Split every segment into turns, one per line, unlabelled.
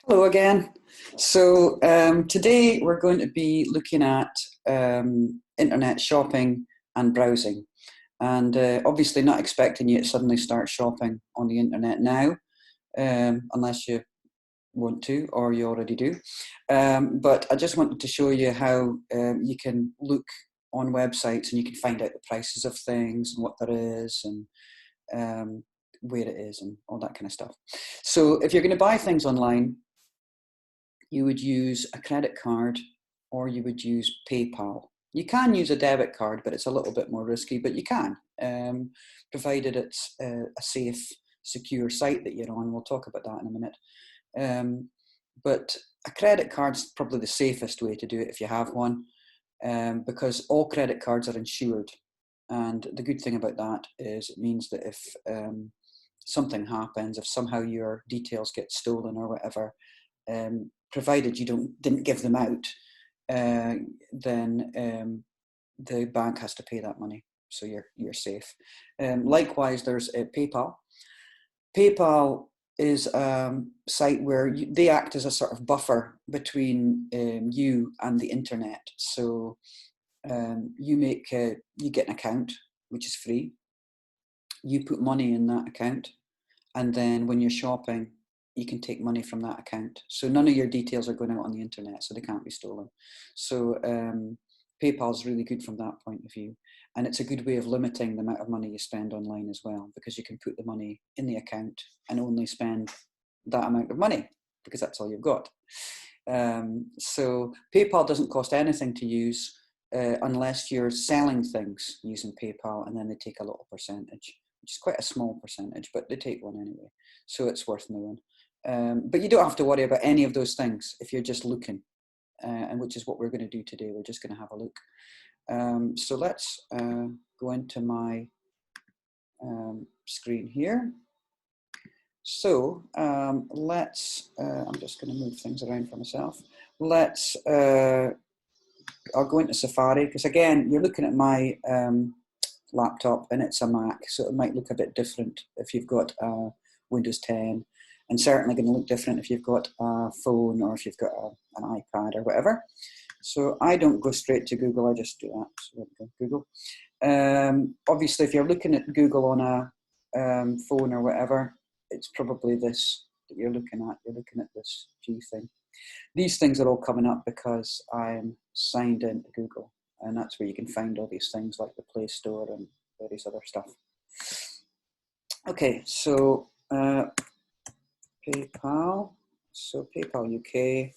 Hello again. So today we're going to be looking at internet shopping and browsing. And obviously not expecting you to suddenly start shopping on the internet now, unless you want to or you already do. But I just wanted to show you how you can look on websites and you can find out the prices of things and what there is and where it is and all that kind of stuff. So if you're going to buy things online, you would use a credit card or you would use PayPal. You can use a debit card, but it's a little bit more risky, but you can, provided it's a safe, secure site that you're on. We'll talk about that in a minute. But a credit card's probably the safest way to do it if you have one, because all credit cards are insured. And the good thing about that is it means that if something happens, if somehow your details get stolen or whatever, provided you didn't give them out, then the bank has to pay that money, so you're safe. Likewise, there's PayPal. PayPal is a site where they act as a sort of buffer between you and the internet. So you get an account which is free. You put money in that account, and then when you're shopping, you can take money from that account. So none of your details are going out on the internet, so they can't be stolen. So PayPal is really good from that point of view. And it's a good way of limiting the amount of money you spend online as well, because you can put the money in the account and only spend that amount of money, because that's all you've got. So PayPal doesn't cost anything to use unless you're selling things using PayPal, and then they take a little percentage, which is quite a small percentage, but they take one anyway. So it's worth knowing. But you don't have to worry about any of those things if you're just looking, and which is what we're going to do today. We're just going to have a look. So let's go into my screen here. So I'm just going to move things around for myself. I'll go into Safari, because again, you're looking at my laptop and it's a Mac, so it might look a bit different if you've got Windows 10, and certainly going to look different if you've got a phone or if you've got an iPad or whatever. So I don't go straight to Google, I just do that. So there we go, Google. Obviously, if you're looking at Google on a phone or whatever, it's probably this that you're looking at. You're looking at this G thing. These things are all coming up because I'm signed into Google, and that's where you can find all these things like the Play Store and various other stuff. Okay, so PayPal. So PayPal UK.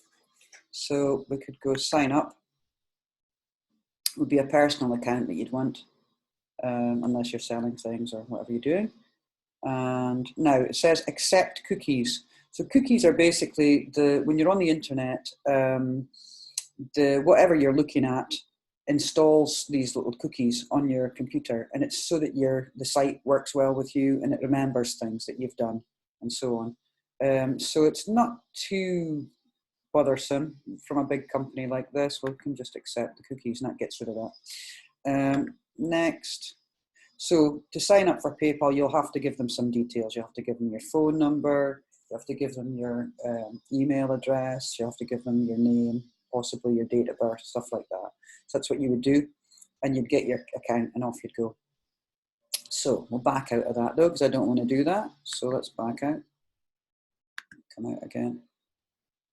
So we could go sign up. It would be a personal account that you'd want, unless you're selling things or whatever you're doing. And now it says accept cookies. So cookies are basically when you're on the internet, whatever you're looking at installs these little cookies on your computer, and it's so that the site works well with you and it remembers things that you've done and so on. So it's not too bothersome from a big company like this. We can just accept the cookies and that gets rid of that. Next. So to sign up for PayPal, you'll have to give them some details. You have to give them your phone number, you have to give them your email address, you have to give them your name, possibly your date of birth, stuff like that. So that's what you would do, and you'd get your account and off you'd go. So we'll back out of that though, because I don't want to do that. So let's back out, come out again,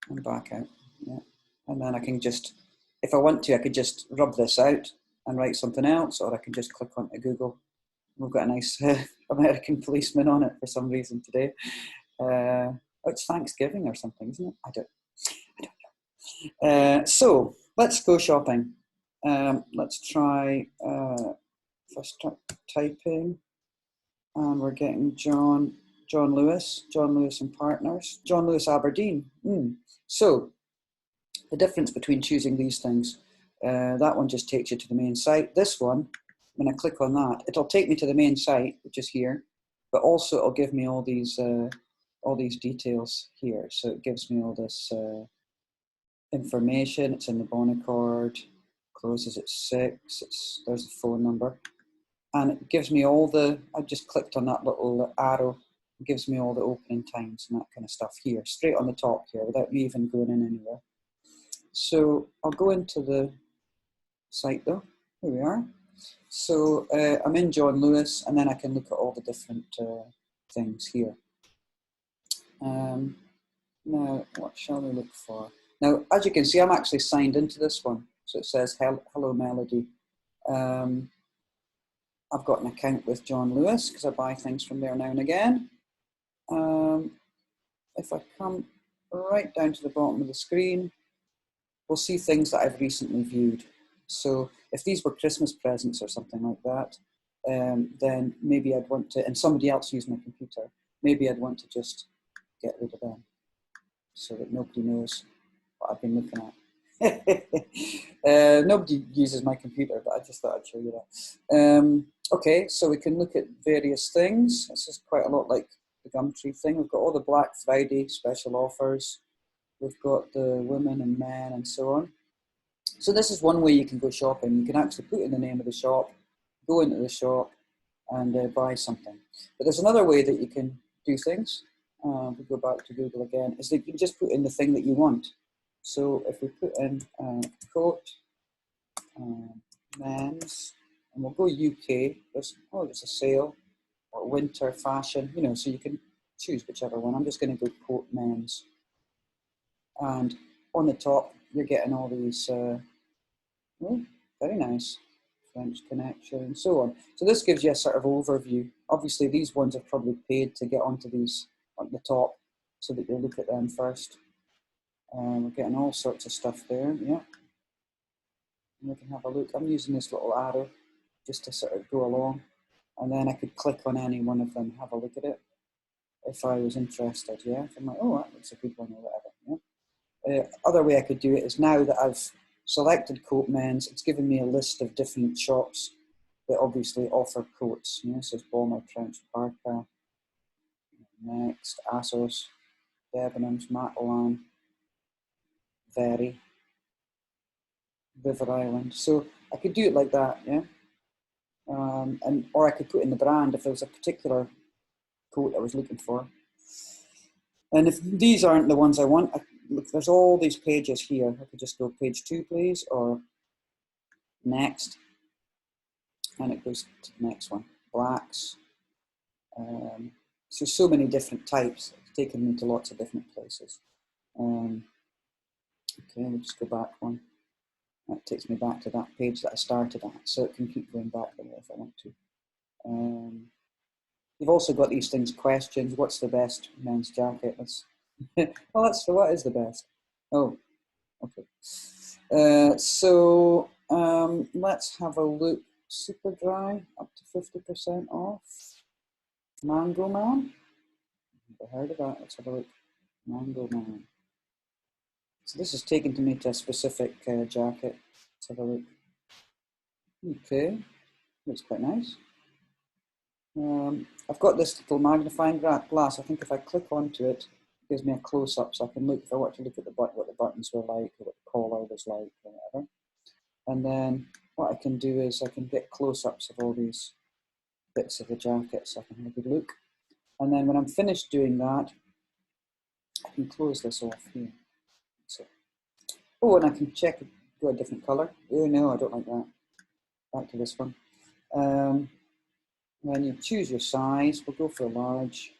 and back out. Yeah. And then I can just, if I want to, I could just rub this out and write something else, or I can just click onto Google. We've got a nice American policeman on it for some reason today. It's Thanksgiving or something, isn't it? I don't know. So let's go shopping. Let's try first typing, and we're getting John Lewis and Partners, John Lewis Aberdeen. So the difference between choosing these things, that one just takes you to the main site. This one, when I click on that, it'll take me to the main site, which is here, but also it'll give me all these details here. So it gives me all this information. It's in the Bonaccord, closes at 6. There's the phone number, and it gives me I just clicked on that little arrow, It gives me all the opening times and that kind of stuff here, straight on the top here, without me even going in anywhere. So I'll go into the site though. Here we are. So I'm in John Lewis, and then I can look at all the different things here. Now, what shall we look for? Now, as you can see, I'm actually signed into this one. So it says, Hello Melody. I've got an account with John Lewis because I buy things from there now and again. If I come right down to the bottom of the screen, we'll see things that I've recently viewed. So if these were Christmas presents or something like that, then maybe I'd want to, and somebody else used my computer, maybe I'd want to just get rid of them so that nobody knows what I've been looking at. Nobody uses my computer, but I just thought I'd show you that. Okay, so we can look at various things. This is quite a lot like the Gumtree thing. We've got all the Black Friday special offers. We've got the women and men and so on. So this is one way you can go shopping. You can actually put in the name of the shop, go into the shop and buy something. But there's another way that you can do things. We go back to Google again, is that you can just put in the thing that you want. So if we put in coat, men's, and we'll go UK, there's a sale, or winter fashion, you know, so you can choose whichever one. I'm just going to go coat men's. And on the top, you're getting all these, oh, very nice, French Connection, and so on. So this gives you a sort of overview. Obviously, these ones are probably paid to get onto these at the top so that you look at them first. We're getting all sorts of stuff there, yeah. And we can have a look. I'm using this little arrow just to sort of go along. And then I could click on any one of them, have a look at it if I was interested, yeah. If I'm like, oh, that looks a good one or whatever, yeah. Other way I could do it is now that I've selected coat men's, it's given me a list of different shops that obviously offer coats. You know, so it's Balmer, Trench, Parker, Next, Assos, Debenhams, Matalan, Very, River Island. So I could do it like that, yeah. Or I could put in the brand if there was a particular coat I was looking for. And if these aren't the ones I want, look, there's all these pages here. I could just go page 2, please, or next. And it goes to the next one. Blacks. So many different types. It's taken me to lots of different places. Okay, we'll just go back one. That takes me back to that page that I started at, so it can keep going back there if I want to. You've also got these things, questions. What's the best men's jacket? Well, what is the best? Oh, okay. So let's have a look. Super dry, up to 50% off. Mango Man. Never heard of that. Let's have a look. Mango Man. So this is taken to me to a specific jacket. Let's have a look. Okay, looks quite nice. I've got this little magnifying glass. I think if I click onto it, it gives me a close-up, so I can look, if I want to look at what the buttons were like, or what the collar was like, or whatever. And then what I can do is I can get close-ups of all these bits of the jacket, so I can have a good look. And then when I'm finished doing that, I can close this off here. So, oh, and I can check, go a different color. Oh no, I don't like that. Back to this one. Then you choose your size. We'll go for a large.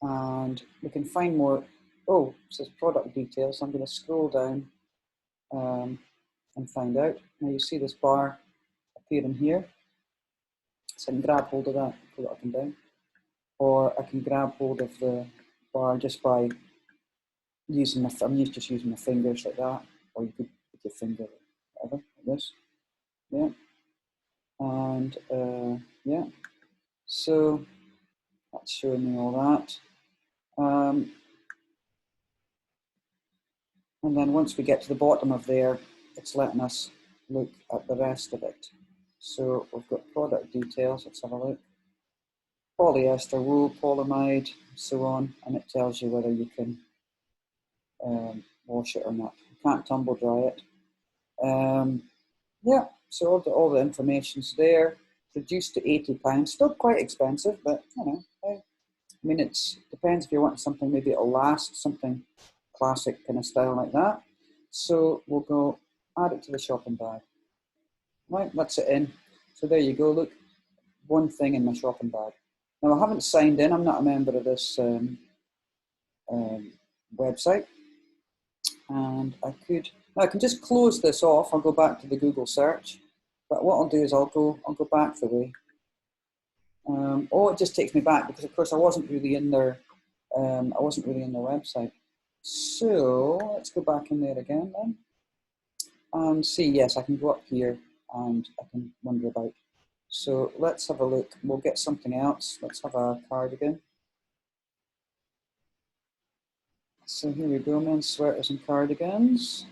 And we can find more. Oh, it says product details. So I'm going to scroll down and find out. Now you see this bar appearing here. So I can grab hold of that, pull it up and down. Or I can grab hold of the bar just by using just using my fingers like that. Or you could put your finger, whatever, like this. Yeah. And yeah. So that's showing me all that. And then once we get to the bottom of there, it's letting us look at the rest of it. So we've got product details, let's have a look. Polyester, wool, polyamide, so on, and it tells you whether you can wash it or not. You can't tumble dry it. Yeah, so all the information's there. Reduced to £80, still quite expensive, but you know, I mean, it depends if you want something, maybe it'll last, something classic kind of style like that. So we'll go add it to the shopping bag. Right, that's it in. So there you go, look, one thing in my shopping bag. Now I haven't signed in, I'm not a member of this website. And I can just close this off. I'll go back to the Google search. But what I'll do is I'll go back the way. Oh, it just takes me back because of course I wasn't really in their website. So let's go back in there again then. And see, yes, I can go up here and I can wander about. So let's have a look. We'll get something else. Let's have a cardigan. So here we go, men's sweaters and cardigans.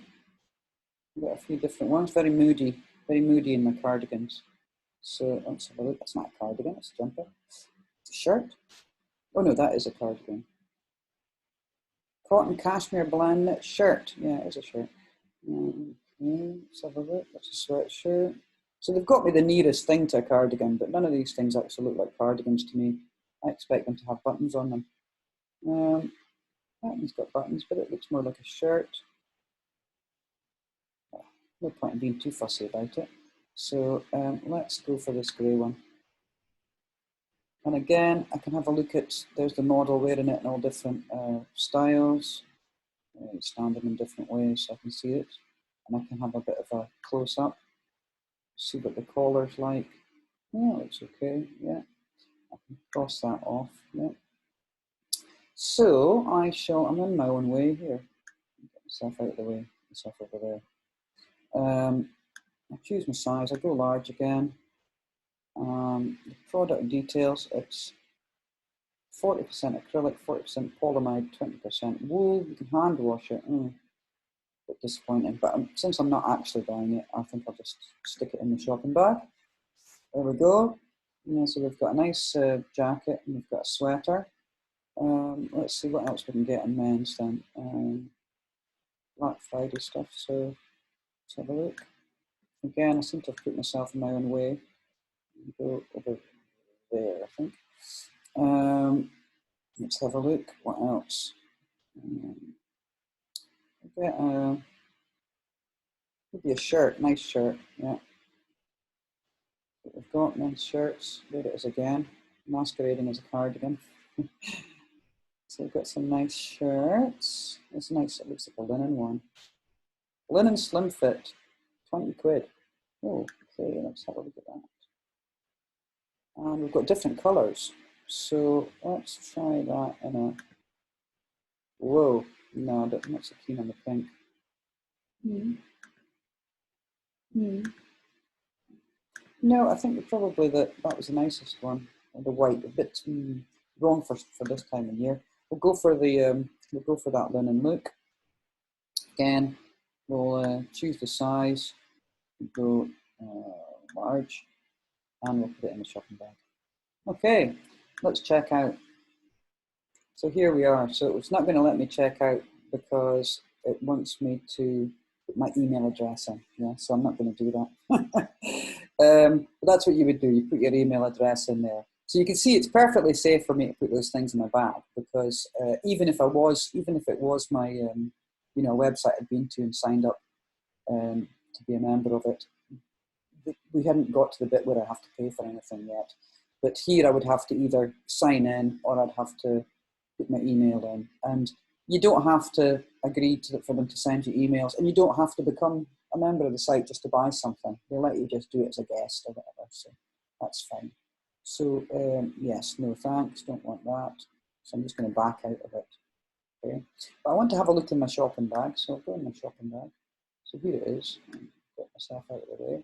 We've got a few different ones, very moody in my cardigans. So let's have a look. That's not a cardigan, it's a jumper. It's a shirt. Oh no, that is a cardigan. Cotton cashmere blend knit shirt. Yeah, it is a shirt. Okay, let's have a look. That's a sweatshirt. So they've got me the nearest thing to a cardigan, but none of these things actually look like cardigans to me. I expect them to have buttons on them. That one's got buttons, but it looks more like a shirt. No point in being too fussy about it. So let's go for this grey one. And again, I can have a look at, there's the model wearing it in all different styles, standing in different ways so I can see it. And I can have a bit of a close-up, see what the collar's like. Yeah, it looks okay, yeah. I can cross that off, yeah. So I'm in my own way here. Get myself out of the way, myself over there. I choose my size, I go large again. The product details, it's 40% acrylic, 40% polyamide, 20% wool. You can hand wash it. Bit disappointing, but since I'm not actually buying it, I think I'll just stick it in the shopping bag. There we go. Yeah, so we've got a nice jacket and we've got a sweater. Let's see what else we can get in men's then. Black Friday stuff, so let's have a look. Again, I seem to have put myself in my own way. Go over there, I think. Let's have a look. What else? Maybe a shirt, nice shirt, yeah. We've got men's shirts. There it is again, masquerading as a cardigan. So we've got some nice shirts. It's nice, it looks like a linen one. Linen slim fit, 20 quid. Oh, okay, let's have a look at that. And we've got different colours. So let's try that in a, whoa, no, I'm not so keen on the pink. No, I think probably that was the nicest one. The white, a bit wrong for this time of year. We'll go for that linen look. Again, we'll choose the size. We'll go large, and we'll put it in the shopping bag. Okay, let's check out. So here we are. So it's not going to let me check out because it wants me to put my email address in. Yeah, so I'm not going to do that. But that's what you would do. You put your email address in there. So you can see it's perfectly safe for me to put those things in my bag because even if it was my website I'd been to and signed up to be a member of it, we hadn't got to the bit where I have to pay for anything yet. But here I would have to either sign in or I'd have to put my email in. And you don't have to agree for them to send you emails, and you don't have to become a member of the site just to buy something. They let you just do it as a guest or whatever, so that's fine. So yes, no thanks, don't want that. So I'm just going to back out of it. Okay, but I want to have a look in my shopping bag, so I'll go in my shopping bag. So here it is. Get myself out of the way.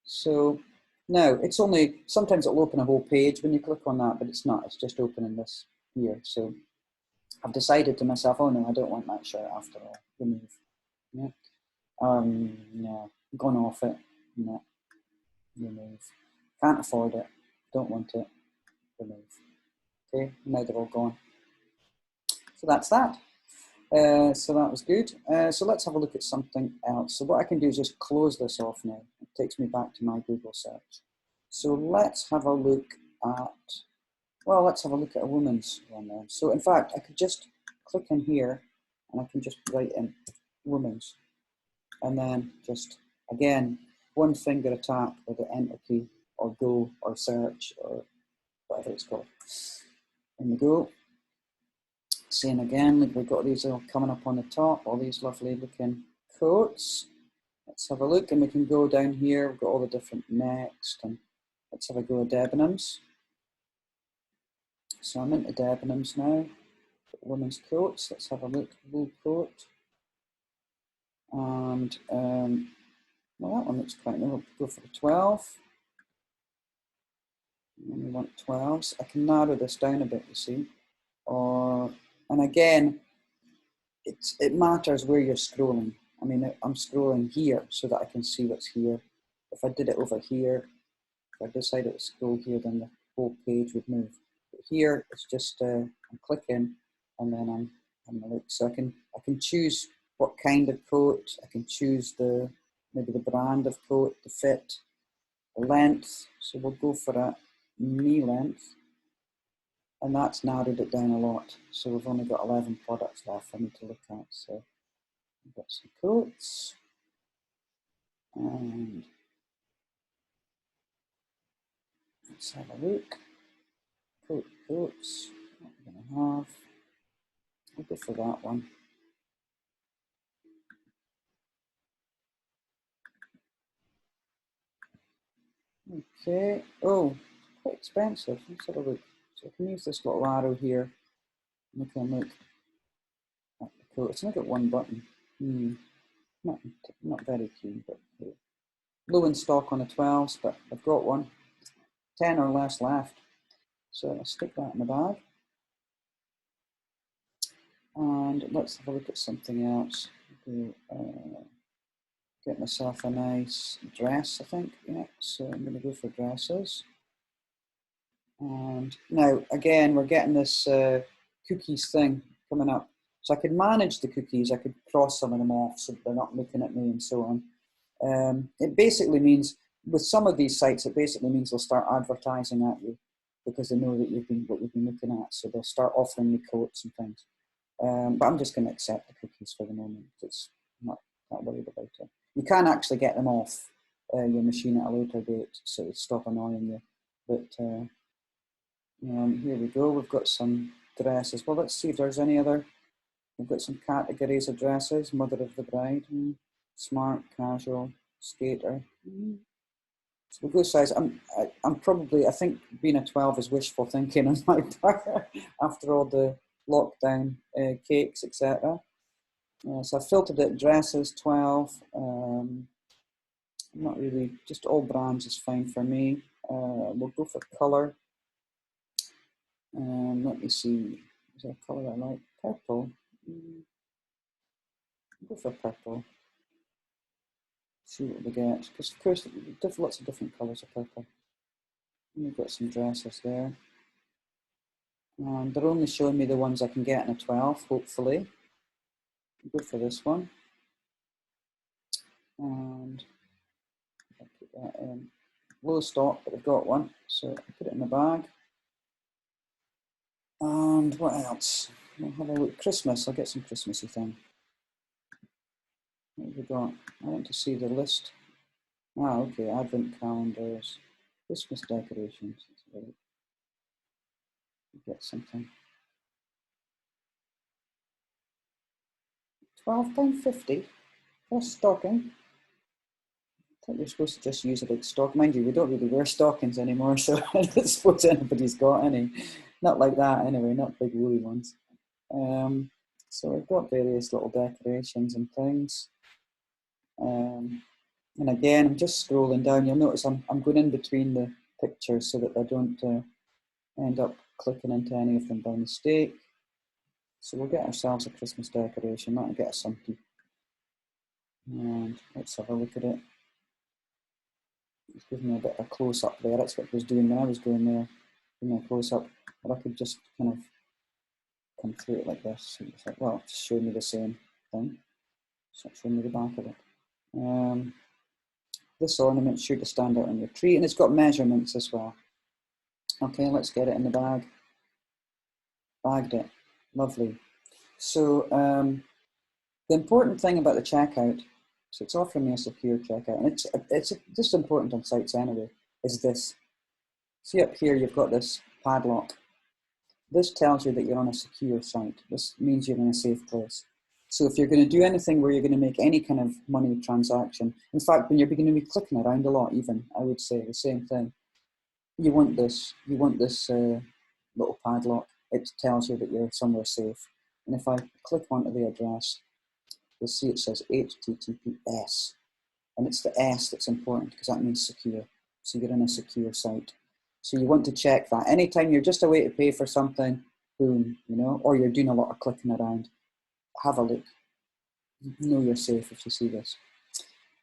So now it's only, sometimes it'll open a whole page when you click on that, but it's not. It's just opening this here. So I've decided to myself, oh no, I don't want that shirt after all. Remove. Yeah. No, gone off it. No. Remove. Can't afford it. Don't want it. Remove. Okay, now they're all gone. So that's that. So that was good. So let's have a look at something else. So what I can do is just close this off now. It takes me back to my Google search. So let's have a look at Well, let's have a look at a woman's one then. So in fact, I could just click in here and I can just write in women's. And then just, again, one finger attack with the enter key, or go, or search, or whatever it's called. In we go. Same again, like we've got these all coming up on the top, all these lovely looking coats. Let's have a look, and we can go down here. We've got all the different next, and let's have a go at Debenhams. So I'm into Debenhams now. Women's coats. Let's have a look. Wool coat. And well, that one looks quite nice. We'll go for the 12. And we want 12s. I can narrow this down a bit, you see. And again, it matters where you're scrolling. I mean, I'm scrolling here so that I can see what's here. If I did it over here, if I decided to scroll here, then the whole page would move. But here, it's just I'm clicking, and then I'm having a look. So I can choose what kind of coat. I can choose maybe the brand of coat, the fit, the length. So we'll go for a knee length, and that's narrowed it down a lot. So we've only got 11 products left for me to look at. So I've got some coats, and let's have a look. Coats. What we're going to have. We'll go for that one. Okay. Oh, quite expensive. Let's have a look. So I can use this little arrow here. And we can look at the coat. It's only got one button. Not very keen, but low in stock on the 12s, but I've got one. 10 or less left. So I'll stick that in the bag. And let's have a look at something else. Get myself a nice dress, I think. Yeah, so I'm going to go for dresses. And now, again, we're getting this cookies thing coming up. So I could manage the cookies. I could cross some of them off so they're not looking at me and so on. It basically means, with some of these sites, it basically means they'll start advertising at you because they know that what you've been looking at. So they'll start offering you coats and things. But I'm just going to accept the cookies for the moment. It's not worried about it. You can actually get them off your machine at a later date, so it stop annoying you. But here we go. We've got some dresses. Well, let's see if there's any other. We've got some categories of dresses. Mother of the bride, smart, casual, skater. So we'll go size. I'm probably. I think being a 12 is wishful thinking on my part after all the lockdown cakes, etc. So I filtered it. Dresses 12. Not really. Just all brands is fine for me. We'll go for color. Let me see. Is there a color I like? Purple. Go for purple. See what we get. Because of course, lots of different colors of purple. And we've got some dresses there. And they're only showing me the ones I can get in a 12, hopefully. Go for this one. And I'll put that in. Low stock, but I've got one. So I put it in the bag. And what else? We'll have a look. Christmas. I'll get some Christmassy thing. What have we got? I want to see the list. Ah, okay. Advent calendars, Christmas decorations. Get something. £12.50 for stocking. I think you're supposed to just use a big stock. Mind you, we don't really wear stockings anymore, so I don't suppose anybody's got any. Not like that anyway, not big woolly ones. So I've got various little decorations and things. And again, I'm just scrolling down. You'll notice I'm going in between the pictures so that I don't end up clicking into any of them by mistake. So we'll get ourselves a Christmas decoration. That'll get us something. And let's have a look at it. It's giving me a bit of a close-up there. That's what it was doing when I was going there. Giving me a close-up. But I could just kind of come through it like this. So it's like, well, just showing me the same thing. It's not showing me the back of it. This ornament's sure to stand out on your tree. And it's got measurements as well. Okay, let's get it in the bag. bagged it. Lovely. So the important thing about the checkout, so it's offering me a secure checkout, and it's just important on sites anyway, is this. See up here, you've got this padlock. This tells you that you're on a secure site. This means you're in a safe place. So if you're going to do anything where you're going to make any kind of money transaction, in fact, when you're going to be clicking around a lot, even, I would say the same thing. You want this little padlock. It tells you that you're somewhere safe. And if I click onto the address, you'll see it says HTTPS. And it's the S that's important because that means secure. So you're in a secure site. So you want to check that. Anytime you're just a way to pay for something, boom, you know, or you're doing a lot of clicking around, have a look. You know you're safe if you see this.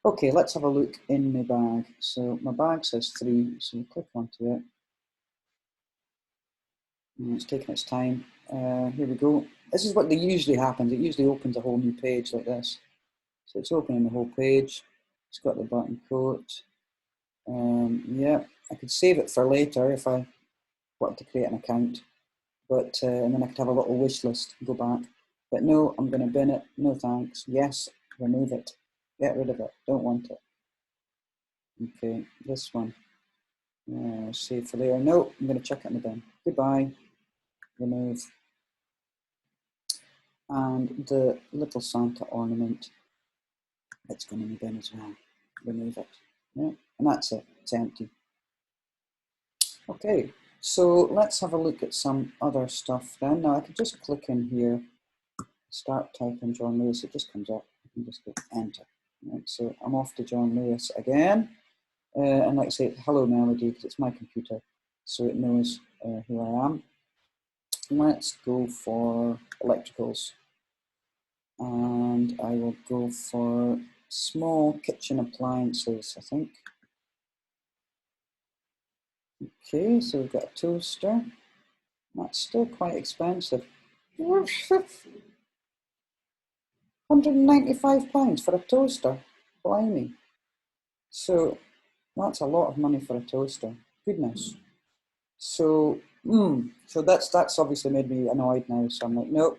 Okay, let's have a look in my bag. So my bag says 3, so we click onto it. And it's taking its time. Here we go. This is what usually happens. It usually opens a whole new page like this. So it's opening the whole page. It's got the button code. Yeah, I could save it for later if I wanted to create an account. But and then I could have a little wish list and go back. But no, I'm going to bin it. No thanks. Yes, remove it. Get rid of it. Don't want it. Okay, this one. Save for later. No, I'm going to chuck it in the bin. Goodbye. Remove. And the little Santa ornament, it's going in the bin as well. Remove it. Yeah, and that's it. It's empty. Okay, so let's have a look at some other stuff then. Now I could just click in here, start typing John Lewis. It just comes up. I can just go enter. Right, so I'm off to John Lewis again. And like I say, hello Melody, because it's my computer, so it knows who I am. Let's go for electricals. And I will go for small kitchen appliances, I think. Okay, so we've got a toaster. That's still quite expensive. £195 for a toaster. Blimey. So that's a lot of money for a toaster. Goodness. So, so that's obviously made me annoyed now. So I'm like, nope.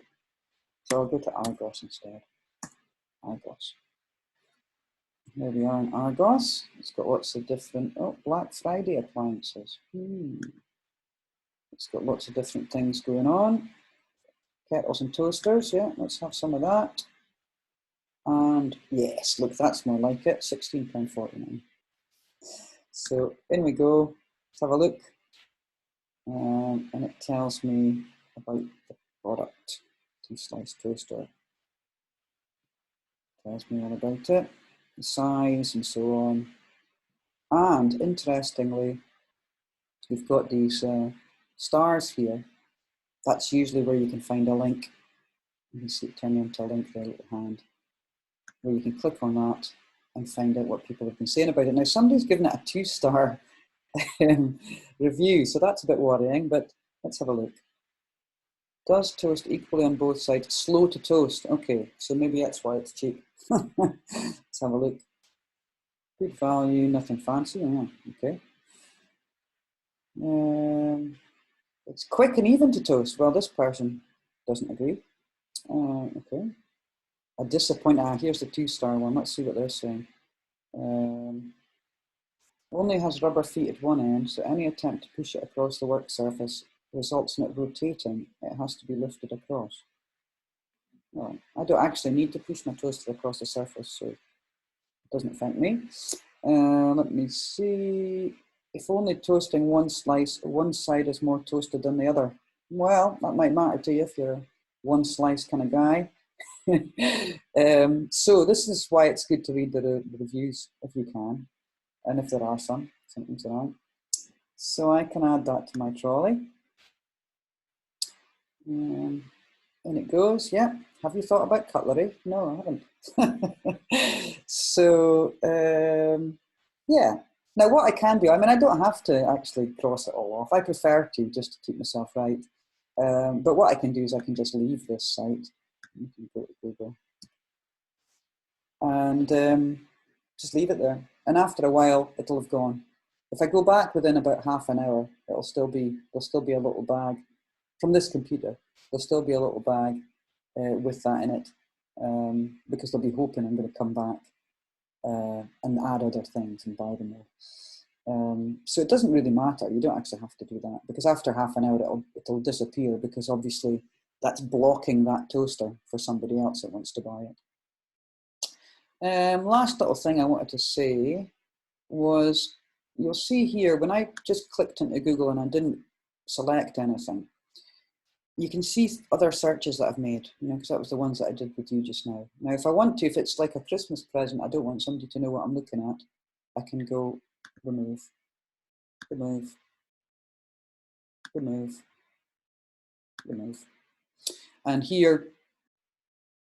So I'll go to Argos instead. Argos. Here we are in Argos. It's got lots of different, Black Friday appliances. It's got lots of different things going on. Kettles and toasters, yeah, let's have some of that. And yes, look, that's more like it, £16.49. So in we go, let's have a look. And it tells me about the product, two-slice toaster. Tells me all about it, the size and so on. And interestingly, we've got these stars here. That's usually where you can find a link. You can see it turn into a link there, little hand, where you can click on that and find out what people have been saying about it. Now, somebody's given it a 2-star review, so that's a bit worrying, but let's have a look. Does toast equally on both sides? Slow to toast. Okay, so maybe that's why it's cheap. Let's have a look. Good value, nothing fancy. Yeah, okay. It's quick and even to toast. Well, this person doesn't agree. Okay. A disappointment. Here's the 2-star one. Let's see what they're saying. Only has rubber feet at one end, so any attempt to push it across the work surface results in it rotating. It has to be lifted across. Well, I don't actually need to push my toaster across the surface, so it doesn't affect me. Let me see. If only toasting one slice, one side is more toasted than the other. Well, that might matter to you if you're a one slice kind of guy. So this is why it's good to read the reviews if you can, and if there are some, sometimes there aren't. So I can add that to my trolley. In it goes, yeah. Have you thought about cutlery? No, I haven't. So, yeah. Now what I can do, I mean, I don't have to actually cross it all off. I prefer to, just to keep myself right. But what I can do is I can just leave this site. You can go to Google. And just leave it there. And after a while, it'll have gone. If I go back within about half an hour, there'll still be a little bag from this computer. There'll still be a little bag with that in it, because they'll be hoping I'm going to come back and add other things and buy them all. So it doesn't really matter. You don't actually have to do that, because after half an hour it'll disappear, because obviously that's blocking that toaster for somebody else that wants to buy it. Last little thing I wanted to say was, you'll see here when I just clicked into Google and I didn't select anything, you can see other searches that I've made, because that was the ones that I did with you just now. Now, if I want to, if it's like a Christmas present, I don't want somebody to know what I'm looking at, I can go remove, remove, remove, remove. And here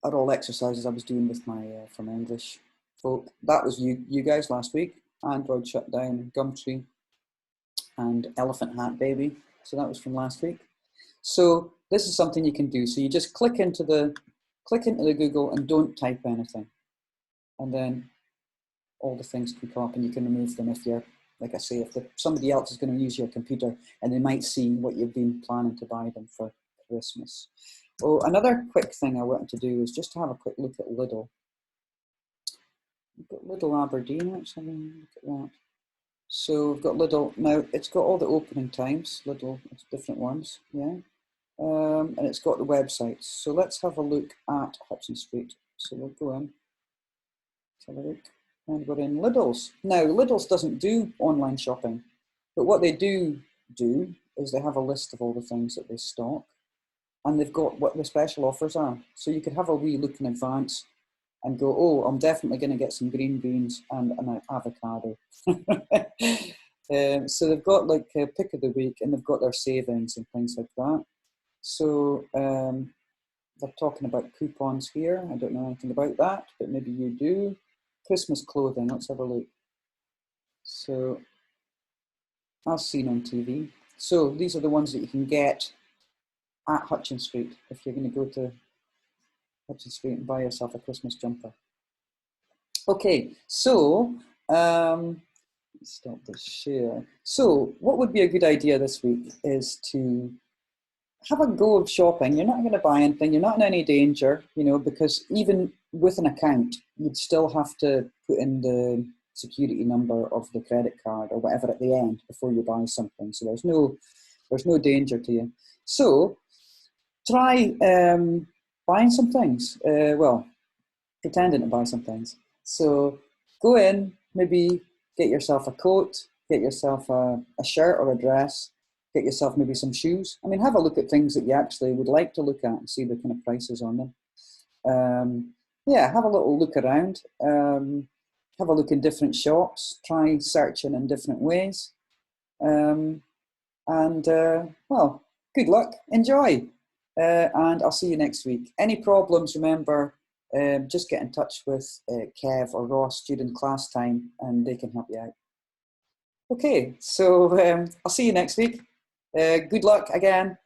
are all exercises I was doing with my from English folk. That was you guys last week. Android Shutdown, Gumtree, and Elephant Hat Baby. So that was from last week. So this is something you can do. So you just click into the Google and don't type anything, and then all the things can come up, and you can remove them if you're, like I say, if somebody else is going to use your computer and they might see what you've been planning to buy them for Christmas. Oh, another quick thing I wanted to do is just to have a quick look at Lidl. We've got Lidl Aberdeen, let's have a look at that. So we've got Lidl, now it's got all the opening times, Lidl, it's different ones, yeah. And it's got the websites. So let's have a look at Hudson Street. So we'll go in, let's have a look, and we're in Lidl's. Now, Lidl's doesn't do online shopping, but what they do is they have a list of all the things that they stock, and they've got what the special offers are. So you could have a wee look in advance and go, oh, I'm definitely going to get some green beans and an avocado. So they've got like a pick of the week, and they've got their savings and things like that. So they're talking about coupons here. I don't know anything about that, but maybe you do. Christmas clothing, let's have a look. So as seen on TV. So these are the ones that you can get at Hutchin Street if you're going to go to Hutchin Street and buy yourself a Christmas jumper. Okay, so stop this share. So what would be a good idea this week is to have a go of shopping. You're not going to buy anything. You're not in any danger, because even with an account, you'd still have to put in the security number of the credit card or whatever at the end before you buy something. So there's no danger to you. So try buying some things. Well, pretending to buy some things. So go in, maybe get yourself a coat, get yourself a shirt or a dress, get yourself maybe some shoes. I mean, have a look at things that you actually would like to look at and see the kind of prices on them. Yeah, have a little look around. Have a look in different shops. Try searching in different ways. Well, good luck. Enjoy. And I'll see you next week. Any problems, remember, just get in touch with Kev or Ross during class time, and they can help you out. Okay, so I'll see you next week. Good luck again.